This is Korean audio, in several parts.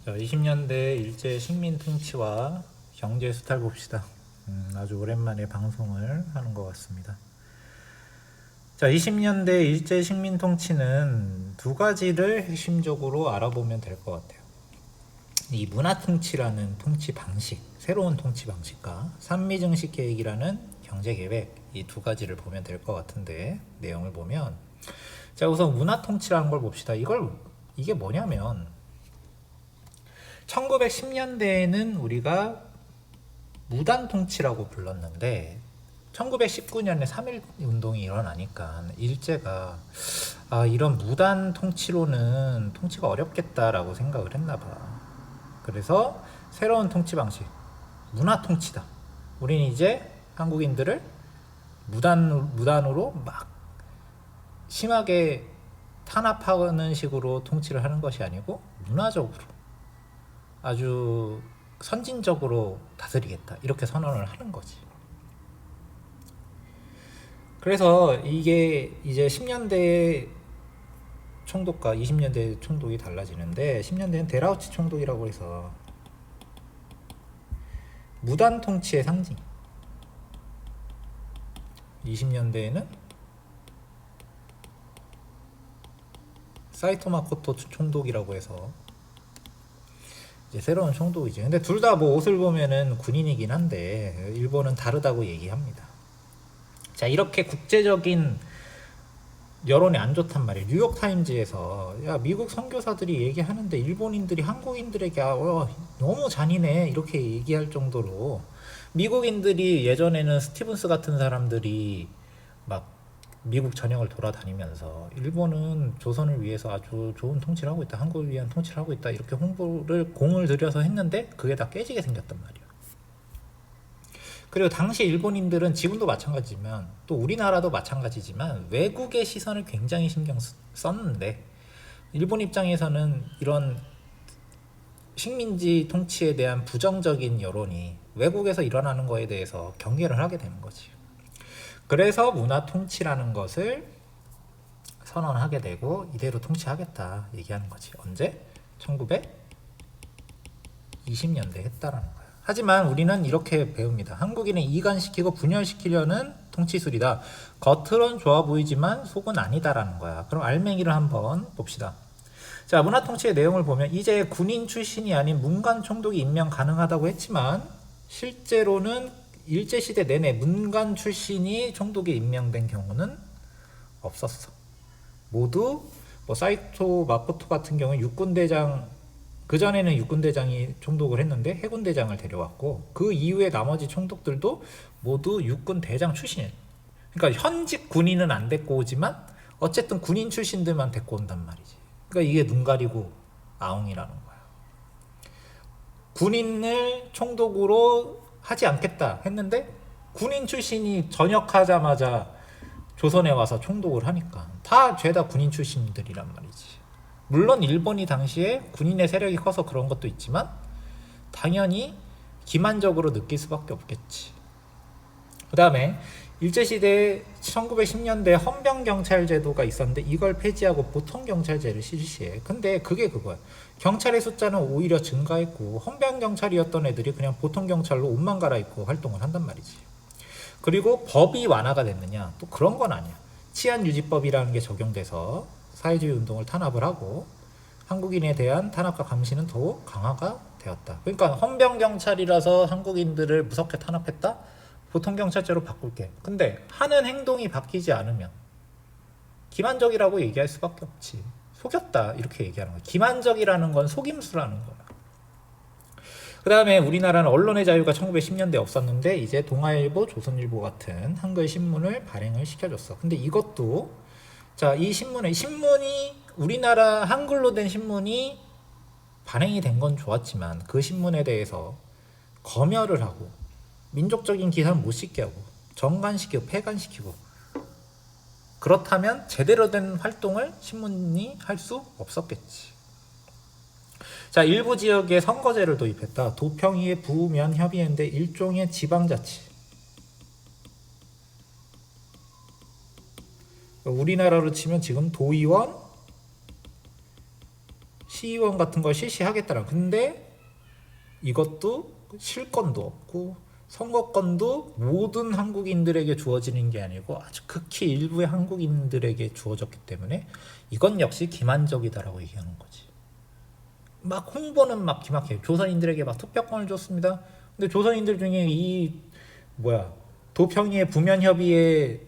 자, 20년대 일제 식민 통치와 경제 수탈 봅시다. 아주 오랜만에 방송을 하는 것 같습니다. 자, 20년대 일제 식민 통치는 두 가지를 핵심적으로 알아보면 될 것 같아요. 이 문화 통치라는 통치 방식, 새로운 통치 방식과 산미증식 계획이라는 경제 계획, 이 두 가지를 보면 될 것 같은데, 내용을 보면, 자, 우선 문화 통치라는 걸 봅시다. 이게 뭐냐면 1910년대에는 우리가 무단 통치라고 불렀는데 1919년에 3.1 운동이 일어나니까 일제가 이런 무단 통치로는 통치가 어렵겠다라고 생각을 했나 봐. 그래서 새로운 통치 방식, 문화 통치다. 우리는 이제 한국인들을 무단으로 막 심하게 탄압하는 식으로 통치를 하는 것이 아니고 문화적으로 아주 선진적으로 다스리겠다, 이렇게 선언을 하는 거지. 그래서 이게 이제 10년대 총독과 20년대 총독이 달라지는데, 10년대는 데라우치 총독이라고 해서 무단 통치의 상징, 20년대에는 사이토마 코토 총독이라고 해서 이제 새로운 총독이지. 근데 둘 다 뭐 옷을 보면은 군인이긴 한데 일본은 다르다고 얘기합니다. 자, 이렇게 국제적인 여론이 안 좋단 말이에요. 뉴욕타임즈에서 미국 선교사들이 얘기하는데 일본인들이 한국인들에게 너무 잔인해, 이렇게 얘기할 정도로, 미국인들이 예전에는 스티븐스 같은 사람들이 막 미국 전역을 돌아다니면서 일본은 조선을 위해서 아주 좋은 통치를 하고 있다, 한국을 위한 통치를 하고 있다, 이렇게 홍보를 공을 들여서 했는데 그게 다 깨지게 생겼단 말이에요. 그리고 당시 일본인들은 지금도 마찬가지지만 또 우리나라도 마찬가지지만 외국의 시선을 굉장히 신경 썼는데, 일본 입장에서는 이런 식민지 통치에 대한 부정적인 여론이 외국에서 일어나는 거에 대해서 경계를 하게 되는 거지. 그래서 문화 통치라는 것을 선언하게 되고 이대로 통치하겠다 얘기하는 거지. 언제? 1920년대 했다라는 거야. 하지만 우리는 이렇게 배웁니다. 한국인은 이간시키고 분열시키려는 통치술이다. 겉으론 좋아 보이지만 속은 아니다라는 거야. 그럼 알맹이를 한번 봅시다. 자, 문화 통치의 내용을 보면 이제 군인 출신이 아닌 문관 총독이 임명 가능하다고 했지만 실제로는 일제시대 내내 문관 출신이 총독에 임명된 경우는 없었어. 모두 사이토 마코토 같은 경우는 육군대장, 그전에는 육군대장이 총독을 했는데 해군대장을 데려왔고, 그 이후에 나머지 총독들도 모두 육군대장 출신이에요. 그러니까 현직 군인은 안 데리고 오지만 어쨌든 군인 출신들만 데리고 온단 말이지. 그러니까 이게 눈 가리고 아웅이라는 거야. 군인을 총독으로 하지 않겠다 했는데 군인 출신이 전역하자마자 조선에 와서 총독을 하니까 다 죄다 군인 출신들이란 말이지. 물론 일본이 당시에 군인의 세력이 커서 그런 것도 있지만 당연히 기만적으로 느낄 수밖에 없겠지. 그 다음에 일제시대 1910년대 헌병경찰제도가 있었는데 이걸 폐지하고 보통경찰제를 실시해. 근데 그게 그거야. 경찰의 숫자는 오히려 증가했고 헌병경찰이었던 애들이 그냥 보통경찰로 옷만 갈아입고 활동을 한단 말이지. 그리고 법이 완화가 됐느냐? 또 그런 건 아니야. 치안유지법이라는 게 적용돼서 사회주의 운동을 탄압을 하고 한국인에 대한 탄압과 감시는 더욱 강화가 되었다. 그러니까 헌병경찰이라서 한국인들을 무섭게 탄압했다? 보통경찰제로 바꿀게. 근데 하는 행동이 바뀌지 않으면 기만적이라고 얘기할 수밖에 없지. 속였다, 이렇게 얘기하는 거야. 기만적이라는 건 속임수라는 거야. 그 다음에 우리나라는 언론의 자유가 1910년대에 없었는데 이제 동아일보, 조선일보 같은 한글 신문을 발행을 시켜줬어. 근데 이것도, 자, 이 신문이 우리나라 한글로 된 신문이 발행이 된 건 좋았지만 그 신문에 대해서 검열을 하고 민족적인 기사는 못 싣게 하고 정관시키고 폐간시키고, 그렇다면 제대로 된 활동을 신문이 할 수 없었겠지. 자, 일부 지역에 선거제를 도입했다. 도평이의 부면 협의회인데 일종의 지방자치. 우리나라로 치면 지금 도의원, 시의원 같은 걸 실시하겠다라. 근데 이것도 실권도 없고 선거권도 모든 한국인들에게 주어지는 게 아니고 아주 극히 일부의 한국인들에게 주어졌기 때문에 이건 역시 기만적이다라고 얘기하는 거지. 막 홍보는 막 기막혀요. 조선인들에게 막 투표권을 줬습니다. 근데 조선인들 중에 이 도평이의 부면협의에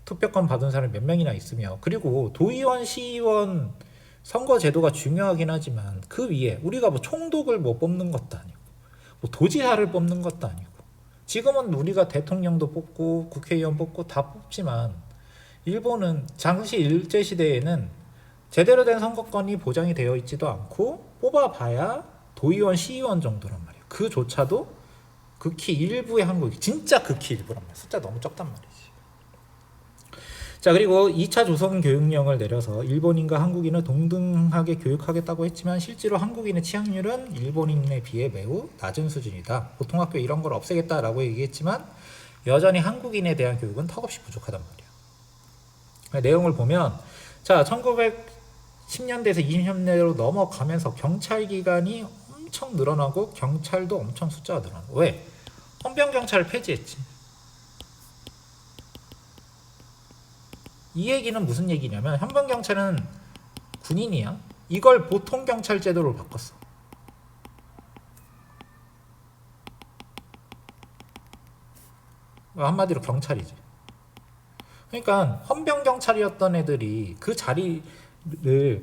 투표권 받은 사람이 몇 명이나 있으며, 그리고 도의원, 시의원 선거 제도가 중요하긴 하지만 그 위에 우리가 뭐 총독을 뭐 뽑는 것도 아니고 뭐 도지사를 뽑는 것도 아니고, 지금은 우리가 대통령도 뽑고 국회의원 뽑고 다 뽑지만 일본은 당시 일제시대에는 제대로 된 선거권이 보장이 되어 있지도 않고 뽑아봐야 도의원, 시의원 정도란 말이에요. 그조차도 극히 일부의 한국이, 진짜 극히 일부란 말이에요. 숫자 너무 적단 말이지. 자, 그리고 2차 조선 교육령을 내려서 일본인과 한국인을 동등하게 교육하겠다고 했지만 실제로 한국인의 취학률은 일본인에 비해 매우 낮은 수준이다. 보통 학교에 이런 걸 없애겠다라고 얘기했지만 여전히 한국인에 대한 교육은 턱없이 부족하단 말이야. 내용을 보면, 자, 1910년대에서 20년대로 넘어가면서 경찰 기관이 엄청 늘어나고 경찰도 엄청 숫자가 늘어나고. 왜? 헌병경찰을 폐지했지. 이 얘기는 무슨 얘기냐면 헌병경찰은 군인이야. 이걸 보통경찰 제도로 바꿨어. 한마디로 경찰이지. 그러니까 헌병경찰이었던 애들이 그 자리를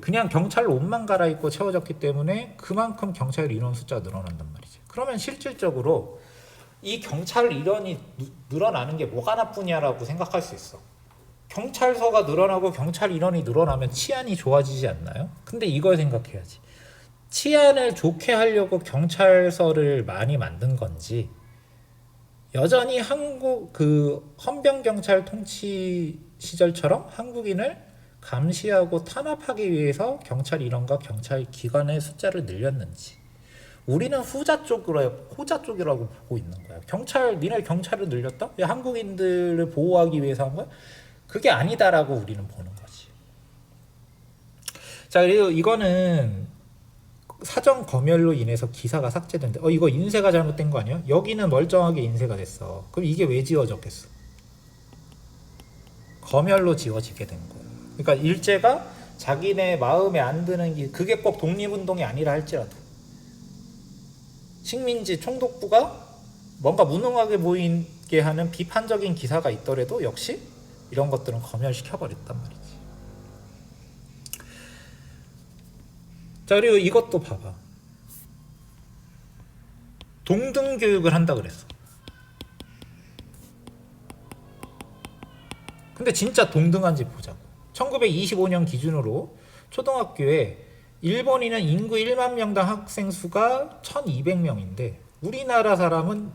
그냥 경찰로 옷만 갈아입고 채워졌기 때문에 그만큼 경찰 인원 숫자가 늘어난단 말이지. 그러면 실질적으로 이 경찰 인원이 늘어나는 게 뭐가 나쁘냐라고 생각할 수 있어. 경찰서가 늘어나고 경찰 인원이 늘어나면 치안이 좋아지지 않나요? 근데 이걸 생각해야지. 치안을 좋게 하려고 경찰서를 많이 만든 건지, 여전히 한국 헌병경찰 통치 시절처럼 한국인을 감시하고 탄압하기 위해서 경찰 인원과 경찰 기관의 숫자를 늘렸는지, 우리는 호자 쪽이라고 보고 있는 거야. 니네 경찰을 늘렸다? 한국인들을 보호하기 위해서 한 거야? 그게 아니다라고 우리는 보는 거지. 자, 그리고 이거는 사전 검열로 인해서 기사가 삭제된대. 이거 인쇄가 잘못된 거 아니야? 여기는 멀쩡하게 인쇄가 됐어. 그럼 이게 왜 지워졌겠어? 검열로 지워지게 된 거야. 그러니까 일제가 자기네 마음에 안 드는 게, 그게 꼭 독립운동이 아니라 할지라도 식민지 총독부가 뭔가 무능하게 보이게 하는 비판적인 기사가 있더라도 역시 이런 것들은 검열시켜버렸단 말이지. 자, 그리고 이것도 봐봐. 동등교육을 한다 그랬어. 근데 진짜 동등한지 보자고. 1925년 기준으로 초등학교에 일본인은 인구 1만 명당 학생 수가 1200명인데 우리나라 사람은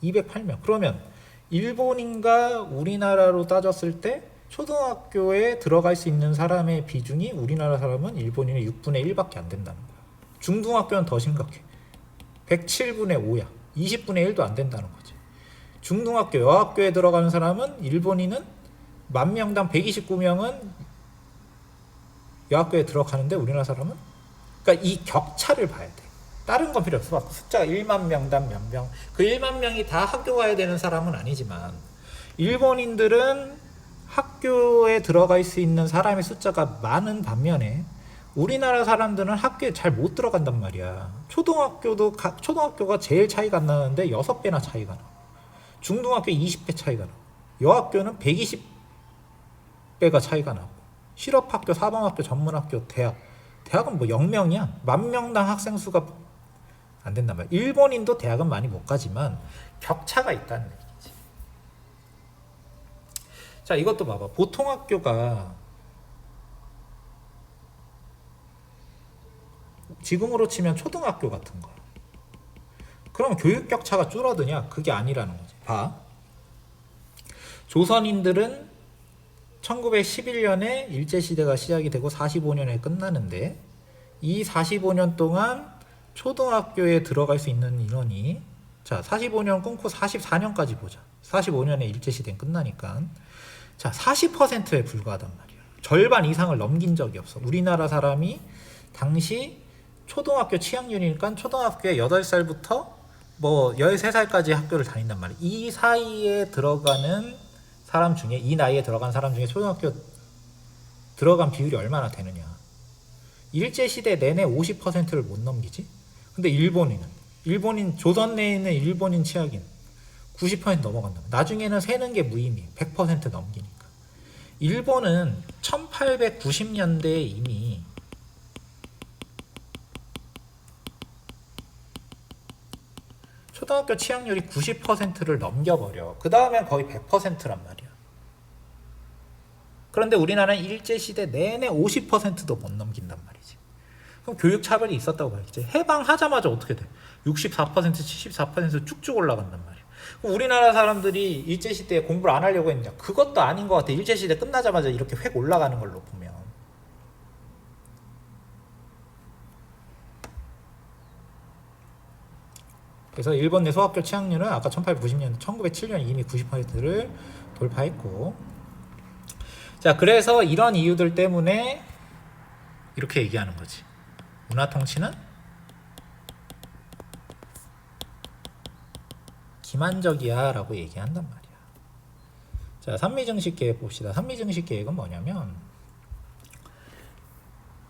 208명. 그러면 일본인과 우리나라로 따졌을 때 초등학교에 들어갈 수 있는 사람의 비중이 우리나라 사람은 일본인의 6분의 1밖에 안 된다는 거야. 중등학교는 더 심각해. 107분의 5야. 20분의 1도 안 된다는 거지. 중등학교, 여학교에 들어가는 사람은 일본인은 10,000명당 129명은 여학교에 들어가는데 우리나라 사람은, 그러니까 이 격차를 봐야 돼. 다른 건 필요 없어. 숫자가 1만 명당 몇 명. 그 1만 명이 다 학교 가야 되는 사람은 아니지만 일본인들은 학교에 들어갈 수 있는 사람의 숫자가 많은 반면에 우리나라 사람들은 학교에 잘 못 들어간단 말이야. 초등학교가 제일 차이가 안 나는데 6배나 차이가 나. 중등학교 20배 차이가 나. 여학교는 120배가 차이가 나고, 실업학교, 사범학교, 전문학교, 대학은 뭐 0명이야. 10,000명당 학생 수가 안 된단 말이야. 일본인도 대학은 많이 못 가지만 격차가 있다는 얘기지. 자, 이것도 봐봐. 보통 학교가 지금으로 치면 초등학교 같은 거. 그럼 교육 격차가 줄어드냐? 그게 아니라는 거지. 봐. 조선인들은 1911년에 일제시대가 시작이 되고 45년에 끝나는데, 이 45년 동안 초등학교에 들어갈 수 있는 인원이, 자, 45년 끊고 44년까지 보자. 45년에 일제시대는 끝나니까. 자, 40%에 불과하단 말이야. 절반 이상을 넘긴 적이 없어. 우리나라 사람이 당시 초등학교 취학률이니까 초등학교에 8살부터 뭐 13살까지 학교를 다닌단 말이에요. 이 사이에 들어가는 사람 중에, 이 나이에 들어간 사람 중에 초등학교 들어간 비율이 얼마나 되느냐. 일제시대 내내 50%를 못 넘기지. 근데 일본인 조선 내에 있는 일본인 취학인 90% 넘어간다. 나중에는 세는 게 무의미해. 100% 넘기니까. 일본은 1890년대에 이미 초등학교 취학률이 90%를 넘겨버려. 그 다음엔 거의 100%란 말이야. 그런데 우리나라는 일제시대 내내 50%도 못 넘긴단 말이지. 그럼 교육 차별이 있었다고 봐야지. 해방하자마자 어떻게 돼? 64%, 74% 쭉쭉 올라간단 말이야. 그럼 우리나라 사람들이 일제시대에 공부를 안 하려고 했냐? 그것도 아닌 것 같아. 일제시대 끝나자마자 이렇게 획 올라가는 걸로 보면. 그래서 일본 내 소학교 취학률은 아까 1890년, 1907년 이미 90%를 돌파했고, 자, 그래서 이런 이유들 때문에 이렇게 얘기하는 거지. 문화통치는 기만적이야 라고 얘기한단 말이야. 자, 산미증식계획 봅시다. 산미증식계획은 뭐냐면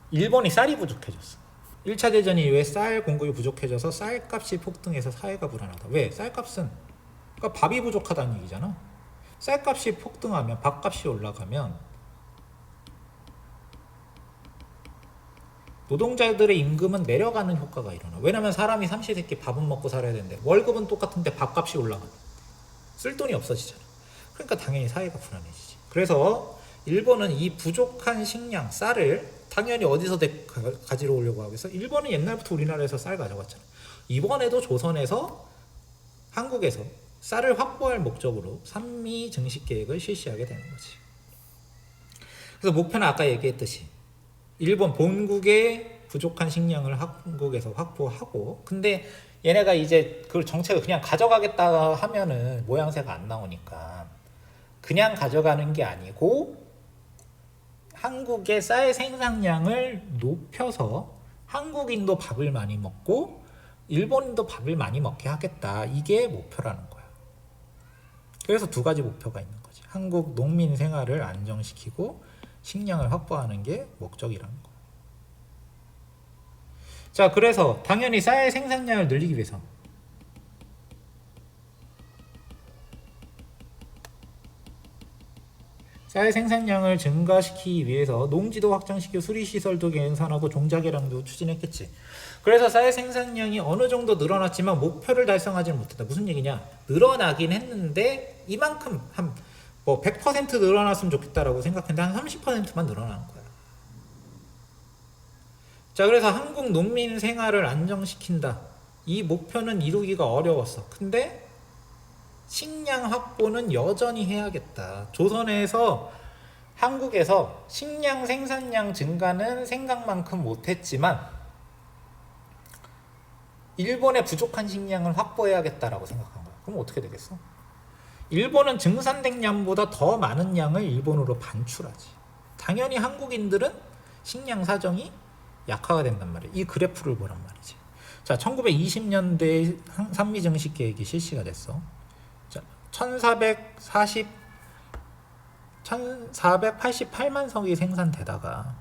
일본이 쌀이 부족해졌어. 1차 대전 이후에 쌀 공급이 부족해져서 쌀값이 폭등해서 사회가 불안하다. 왜? 쌀값은 그러니까 밥이 부족하다는 얘기잖아. 쌀값이 폭등하면, 밥값이 올라가면 노동자들의 임금은 내려가는 효과가 일어나. 왜냐면 사람이 삼시세끼 밥은 먹고 살아야 되는데 월급은 똑같은데 밥값이 올라가. 쓸 돈이 없어지잖아. 그러니까 당연히 사회가 불안해지지. 그래서 일본은 이 부족한 식량, 쌀을 당연히 어디서 가지러 오려고 하겠어? 일본은 옛날부터 우리나라에서 쌀 가져갔잖아. 이번에도 조선에서, 한국에서 쌀을 확보할 목적으로 산미 증식 계획을 실시하게 되는 거지. 그래서 목표는 아까 얘기했듯이 일본 본국의 부족한 식량을 한국에서 확보하고, 근데 얘네가 이제 그 정책을 그냥 가져가겠다 하면은 모양새가 안 나오니까 그냥 가져가는 게 아니고 한국의 쌀 생산량을 높여서 한국인도 밥을 많이 먹고 일본인도 밥을 많이 먹게 하겠다. 이게 목표라는 거야. 그래서 두 가지 목표가 있는 거지. 한국 농민 생활을 안정시키고 식량을 확보하는 게 목적이라는 거야. 자, 그래서 당연히 쌀 생산량을 늘리기 위해서 쌀 생산량을 증가시키기 위해서 농지도 확장시키고 수리시설도 개선하고 종자개량도 추진했겠지. 그래서 쌀 생산량이 어느 정도 늘어났지만 목표를 달성하지는 못했다. 무슨 얘기냐? 늘어나긴 했는데 이만큼 한 뭐 100% 늘어났으면 좋겠다라고 생각했는데 한 30%만 늘어나는 거야. 자, 그래서 한국 농민 생활을 안정시킨다. 이 목표는 이루기가 어려웠어. 근데 식량 확보는 여전히 해야겠다. 조선에서, 한국에서 식량 생산량 증가는 생각만큼 못했지만 일본의 부족한 식량을 확보해야겠다라고 생각한 거야. 그럼 어떻게 되겠어? 일본은 증산된 양보다 더 많은 양을 일본으로 반출하지. 당연히 한국인들은 식량 사정이 약화가 된단 말이야. 이 그래프를 보란 말이지. 자, 1920년대에 산미증식 계획이 실시가 됐어. 자, 1488만 석이 생산되다가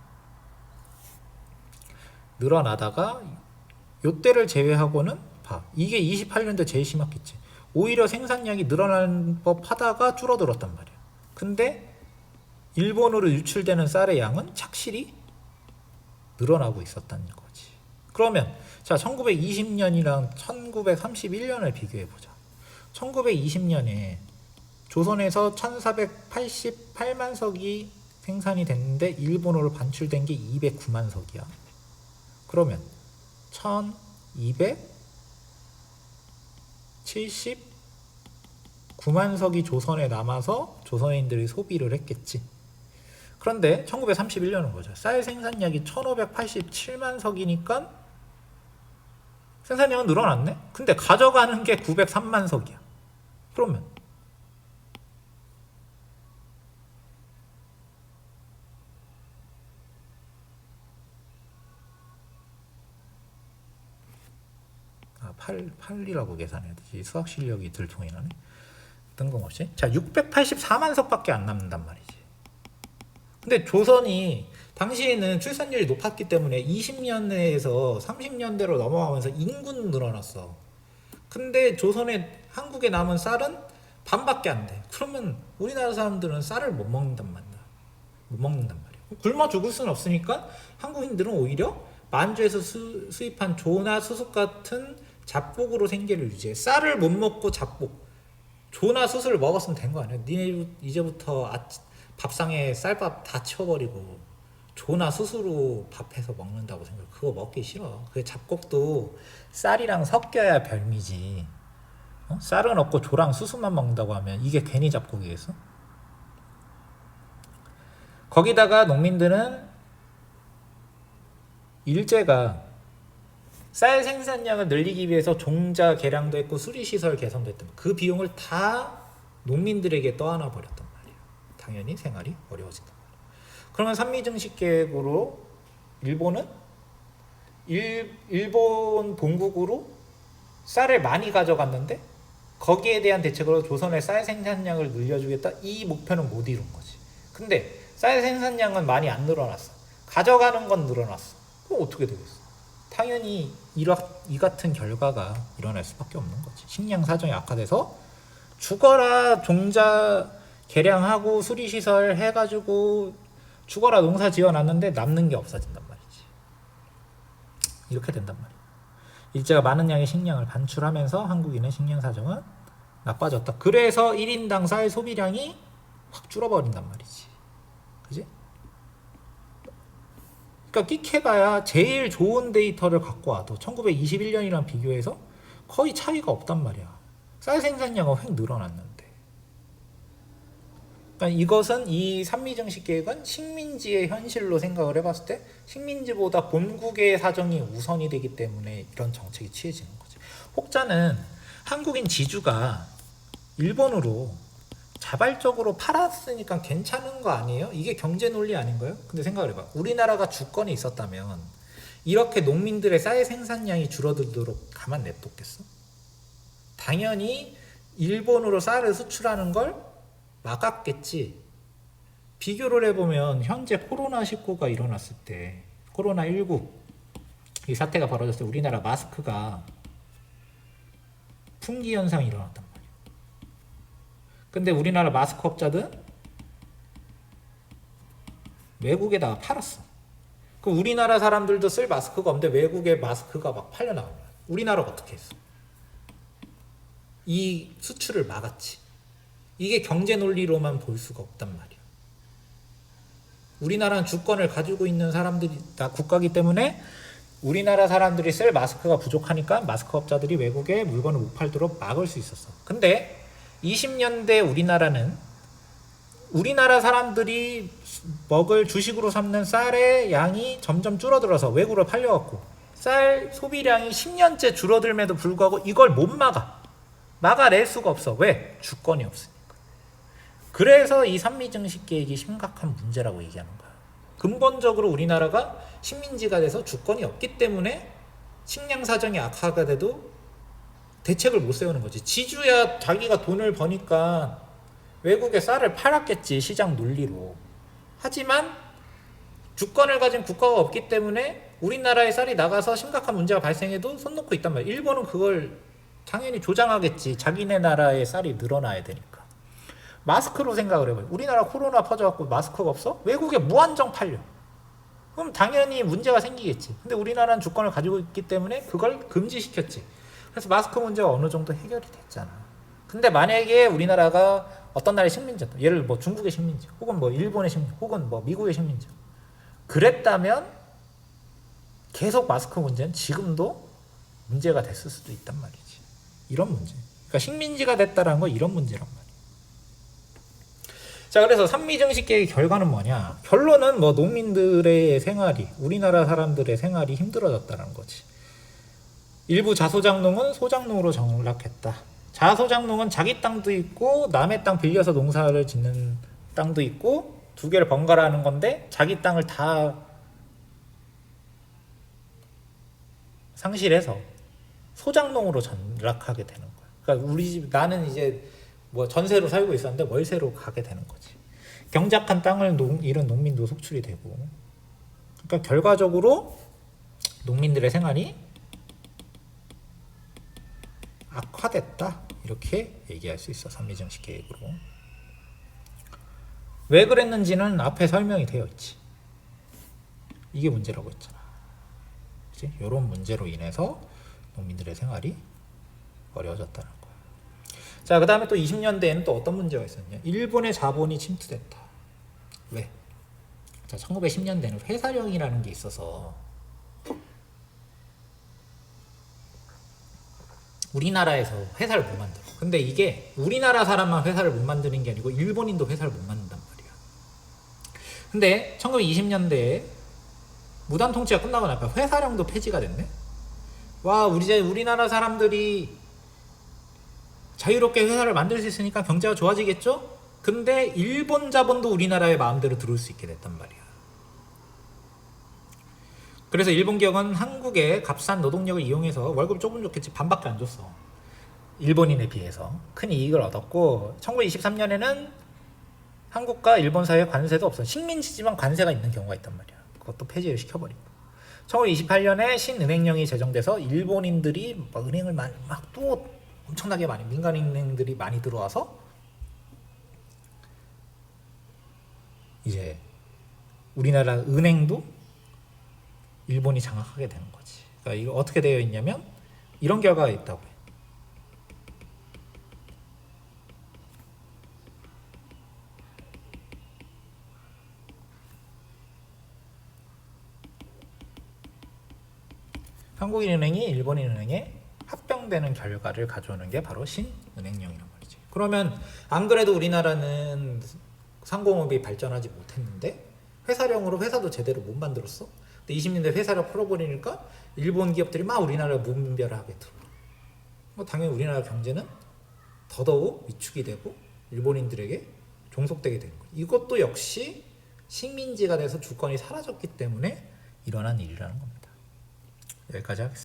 늘어나다가 요때를 제외하고는 봐. 이게 28년도 제일 심했겠지. 오히려 생산량이 늘어난 법 하다가 줄어들었단 말이야. 근데 일본으로 유출되는 쌀의 양은 착실히 늘어나고 있었다는 거지. 그러면 자, 1920년이랑 1931년을 비교해 보자. 1920년에 조선에서 1488만 석이 생산이 됐는데 일본으로 반출된 게 209만 석이야. 그러면 1279만 석이 조선에 남아서 조선인들이 소비를 했겠지. 그런데 1931년은 뭐죠? 쌀 생산량이 1587만 석이니까 생산량은 늘어났네? 근데 가져가는 게 903만 석이야. 그러면 8이라고 계산해야 되지. 수학 실력이 들통이 나네. 뜬금없이. 자, 684만 석밖에 안 남는단 말이지. 근데 조선이 당시에는 출산율이 높았기 때문에 20년대에서 30년대로 넘어가면서 인구는 늘어났어. 근데 조선에 한국에 남은 쌀은 반밖에 안 돼. 그러면 우리나라 사람들은 쌀을 못 먹는단 말이야. 못 먹는단 말이야. 굶어 죽을 수는 없으니까 한국인들은 오히려 만주에서 수입한 조나 수숙 같은 잡곡으로 생계를 유지해. 쌀을 못 먹고 잡곡, 조나 수수를 먹었으면 된 거 아니야. 니네 이제부터 밥상에 쌀밥 다 치워버리고 조나 수수로 밥해서 먹는다고 생각해. 그거 먹기 싫어. 그 잡곡도 쌀이랑 섞여야 별미지. 쌀은 없고 조랑 수수만 먹는다고 하면 이게 괜히 잡곡이겠어? 거기다가 농민들은 일제가 쌀 생산량을 늘리기 위해서 종자 개량도 했고 수리시설 개선도 했던 그 비용을 다 농민들에게 떠안아 버렸단 말이에요. 당연히 생활이 어려워진단 말이에요. 그러면 산미증식 계획으로 일본은 일본 본국으로 쌀을 많이 가져갔는데 거기에 대한 대책으로 조선의 쌀 생산량을 늘려주겠다, 이 목표는 못 이룬 거지. 근데 쌀 생산량은 많이 안 늘어났어. 가져가는 건 늘어났어. 그럼 어떻게 되겠어? 당연히 이 같은 결과가 일어날 수밖에 없는 거지. 식량 사정이 악화돼서 죽어라 종자 개량하고 수리시설 해가지고 죽어라 농사 지어놨는데 남는 게 없어진단 말이지. 이렇게 된단 말이야. 일제가 많은 양의 식량을 반출하면서 한국인의 식량 사정은 나빠졌다. 그래서 1인당 쌀 소비량이 확 줄어버린단 말이지. 그지? 그러니까 끽해봐야 제일 좋은 데이터를 갖고 와도 1921년이랑 비교해서 거의 차이가 없단 말이야. 쌀 생산량은 획 늘어났는데. 그러니까 이것은 이 산미증식 계획은 식민지의 현실로 생각을 해봤을 때 식민지보다 본국의 사정이 우선이 되기 때문에 이런 정책이 취해지는 거지. 혹자는 한국인 지주가 일본으로 자발적으로 팔았으니까 괜찮은 거 아니에요? 이게 경제 논리 아닌가요? 근데 생각을 해봐. 우리나라가 주권이 있었다면 이렇게 농민들의 쌀 생산량이 줄어들도록 가만 냅뒀겠어? 당연히 일본으로 쌀을 수출하는 걸 막았겠지. 비교를 해보면 현재 코로나19가 일어났을 때, 코로나19 이 사태가 벌어졌을 때 우리나라 마스크가 품귀 현상이 일어났단 말이야. 근데 우리나라 마스크 업자들은 외국에다가 팔았어. 그 우리나라 사람들도 쓸 마스크가 없는데 외국에 마스크가 막 팔려나간 거야. 우리나라가 어떻게 했어? 이 수출을 막았지. 이게 경제 논리로만 볼 수가 없단 말이야. 우리나라는 주권을 가지고 있는 사람들이 다 국가이기 때문에 우리나라 사람들이 쓸 마스크가 부족하니까 마스크 업자들이 외국에 물건을 못 팔도록 막을 수 있었어. 근데 20년대 우리나라는 우리나라 사람들이 먹을 주식으로 삼는 쌀의 양이 점점 줄어들어서 외국으로 팔려갖고 쌀 소비량이 10년째 줄어들면도 불구하고 이걸 못 막아낼 수가 없어. 왜? 주권이 없으니까. 그래서 이 산미증식 계획이 심각한 문제라고 얘기하는 거야. 근본적으로 우리나라가 식민지가 돼서 주권이 없기 때문에 식량 사정이 악화가 돼도 대책을 못 세우는 거지. 지주야 자기가 돈을 버니까 외국에 쌀을 팔았겠지, 시장 논리로. 하지만 주권을 가진 국가가 없기 때문에 우리나라의 쌀이 나가서 심각한 문제가 발생해도 손 놓고 있단 말이야. 일본은 그걸 당연히 조장하겠지. 자기네 나라의 쌀이 늘어나야 되니까. 마스크로 생각을 해봐요. 우리나라 코로나 퍼져갖고 마스크가 없어? 외국에 무한정 팔려. 그럼 당연히 문제가 생기겠지. 근데 우리나라는 주권을 가지고 있기 때문에 그걸 금지시켰지. 그래서 마스크 문제가 어느 정도 해결이 됐잖아. 근데 만약에 우리나라가 어떤 나라의 식민지였다. 예를 뭐 중국의 식민지, 혹은 뭐 일본의 식민지, 혹은 뭐 미국의 식민지. 그랬다면 계속 마스크 문제는 지금도 문제가 됐을 수도 있단 말이지. 이런 문제. 그러니까 식민지가 됐다라는 건 이런 문제란 말이야. 자, 그래서 산미증식 계획의 결과는 뭐냐? 결론은 뭐 농민들의 생활이, 우리나라 사람들의 생활이 힘들어졌다는 거지. 일부 자소장농은 소장농으로 전락했다. 자소장농은 자기 땅도 있고 남의 땅 빌려서 농사를 짓는 땅도 있고 두 개를 번갈아 하는 건데 자기 땅을 다 상실해서 소장농으로 전락하게 되는 거야. 그러니까 우리 집 나는 이제 뭐 전세로 살고 있었는데 월세로 가게 되는 거지. 경작한 땅을 잃은 농민 노속출이 되고, 그러니까 결과적으로 농민들의 생활이 악화됐다 이렇게 얘기할 수 있어. 산미정식 계획으로. 왜 그랬는지는 앞에 설명이 되어 있지. 이게 문제라고 했잖아. 그치? 이런 문제로 인해서 농민들의 생활이 어려워졌다는 거야. 자, 그 다음에 또 20년대에는 또 어떤 문제가 있었냐. 일본의 자본이 침투됐다. 왜? 자, 1910년대는 회사령이라는 게 있어서 우리나라에서 회사를 못 만들어. 근데 이게 우리나라 사람만 회사를 못 만드는 게 아니고 일본인도 회사를 못 만든단 말이야. 근데 1920년대에 무단 통치가 끝나고 나니까 회사령도 폐지가 됐네. 와, 우리나라 사람들이 자유롭게 회사를 만들 수 있으니까 경제가 좋아지겠죠? 근데 일본 자본도 우리나라에 마음대로 들어올 수 있게 됐단 말이야. 그래서 일본 기업은 한국의 값싼 노동력을 이용해서 월급 조금 줬겠지 반밖에 안 줬어. 일본인에 비해서 큰 이익을 얻었고, 1923년에는 한국과 일본 사이에 관세도 없어. 식민지지만 관세가 있는 경우가 있단 말이야. 그것도 폐지를 시켜버리고, 1928년에 신은행령이 제정돼서 일본인들이 은행을 막 또 엄청나게 많이, 민간은행들이 많이 들어와서 이제 우리나라 은행도 일본이 장악하게 되는 거지. 그러니까 이거 어떻게 되어 있냐면 이런 결과가 있다고 해. 한국인은행이 일본인은행에 합병되는 결과를 가져오는 게 바로 신은행령이란 말이지. 그러면 안 그래도 우리나라는 상공업이 발전하지 못했는데 회사령으로 회사도 제대로 못 만들었어. 근데 20년대 회사령 풀어버리니까 일본 기업들이 막 우리나라를 무분별하게 들어. 당연히 우리나라 경제는 더더욱 위축이 되고 일본인들에게 종속되게 되는 거예요. 이것도 역시 식민지가 돼서 주권이 사라졌기 때문에 일어난 일이라는 겁니다. 여기까지 하겠습니다.